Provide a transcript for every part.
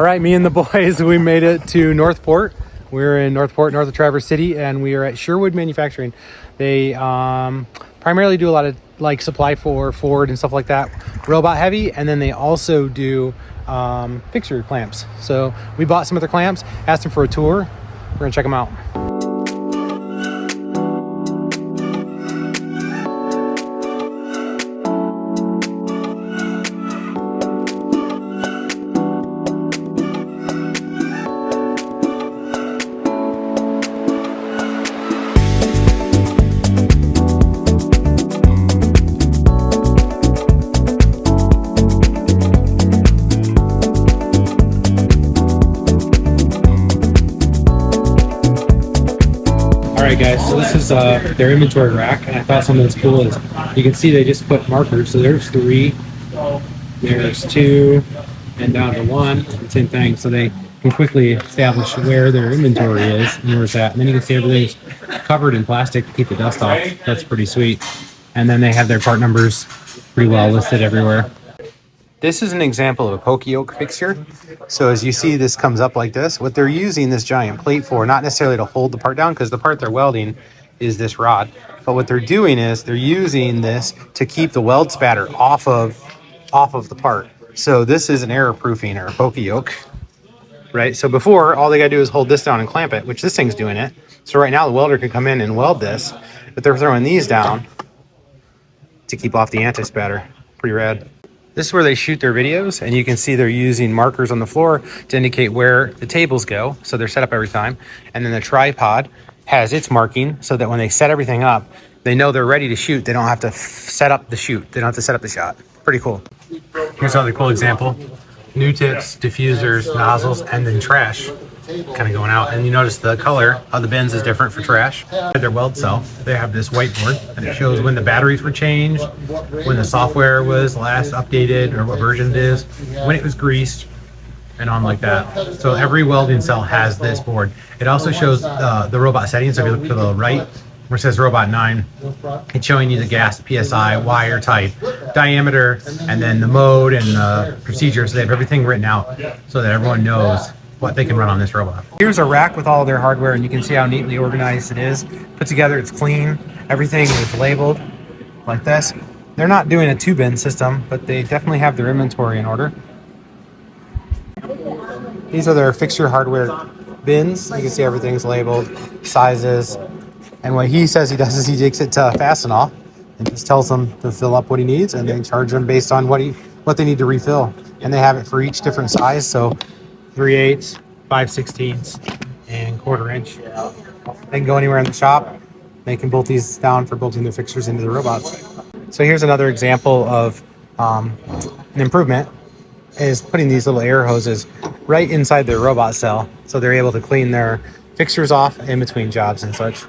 All right, me and the boys, we made it to Northport. We're in Northport, north of Traverse City, and we are at Sherwood Manufacturing. They primarily do a lot of like supply for Ford and stuff like that, robot heavy, and then they also do fixture clamps. So we bought some of their clamps, asked them for a tour. We're gonna check them out. Alright guys, so this is their inventory rack, and I thought something that's cool is you can see they just put markers. So there's 3, there's 2, and down to 1, same thing. So they can quickly establish where their inventory is and where it's at. And then you can see everything's covered in plastic to keep the dust off. That's pretty sweet. And then they have their part numbers pretty well listed everywhere. This is an example of a poke yoke fixture. So as you see, this comes up like this. What they're using this giant plate for, not necessarily to hold the part down, because the part they're welding is this rod. But what they're doing is they're using this to keep the weld spatter off of the part. So this is an error proofing or a poke yoke, right? So before, all they gotta do is hold this down and clamp it, which this thing's doing it. So right now the welder could come in and weld this, but they're throwing these down to keep off the anti-spatter. Pretty rad. This is where they shoot their videos, and you can see they're using markers on the floor to indicate where the tables go. So they're set up every time. And then the tripod has its marking so that when they set everything up, they know they're ready to shoot. They don't have to set up the shoot. They don't have to set up the shot. Pretty cool. Here's another cool example. New tips, diffusers, nozzles, and then trash kind of going out. And you notice the color of the bins is different for trash. At their weld cell, they have this whiteboard, and it shows when the batteries were changed, when the software was last updated, or what version it is, when it was greased, and on like that. So every welding cell has this board. It also shows the robot settings. So if you look to the right, where it says robot 9, it's showing you the gas, PSI, wire type, diameter, and then the mode and the procedures. So they have everything written out so that everyone knows what they can run on this robot. Here's a rack with all their hardware, and you can see how neatly organized it is. Put together, it's clean. Everything is labeled like this. They're not doing a 2-bin system, but they definitely have their inventory in order. These are their fixture hardware bins. You can see everything's labeled, sizes. And what he says he does is he takes it to Fastenal and just tells them to fill up what he needs, and they charge them based on what they need to refill. And they have it for each different size, so 3/8, 5/16, and 1/4 inch. They can go anywhere in the shop. They can bolt these down for bolting their fixtures into the robots. So here's another example of an improvement, is putting these little air hoses right inside their robot cell, so they're able to clean their fixtures off in between jobs and such.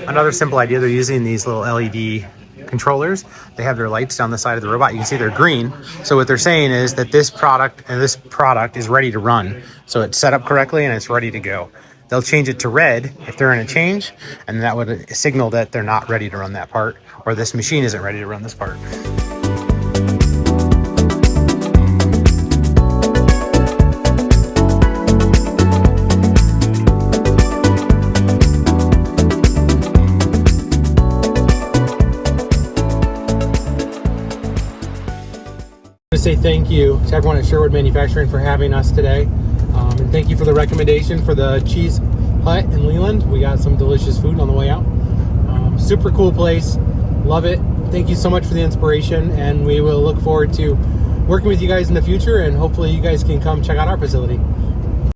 Another simple idea, they're using these little LED controllers. They have their lights down the side of the robot. You can see they're green. So what they're saying is that this product is ready to run. So it's set up correctly and it's ready to go. They'll change it to red if they're in a change, and that would signal that they're not ready to run that part, or this machine isn't ready to run this part. To say thank you to everyone at Sherwood Manufacturing for having us today, and thank you for the recommendation for the Cheese Hut in Leland. We got some delicious food on the way out. Super cool place, love it. Thank you so much for the inspiration, and we will look forward to working with you guys in the future, and hopefully you guys can come check out our facility.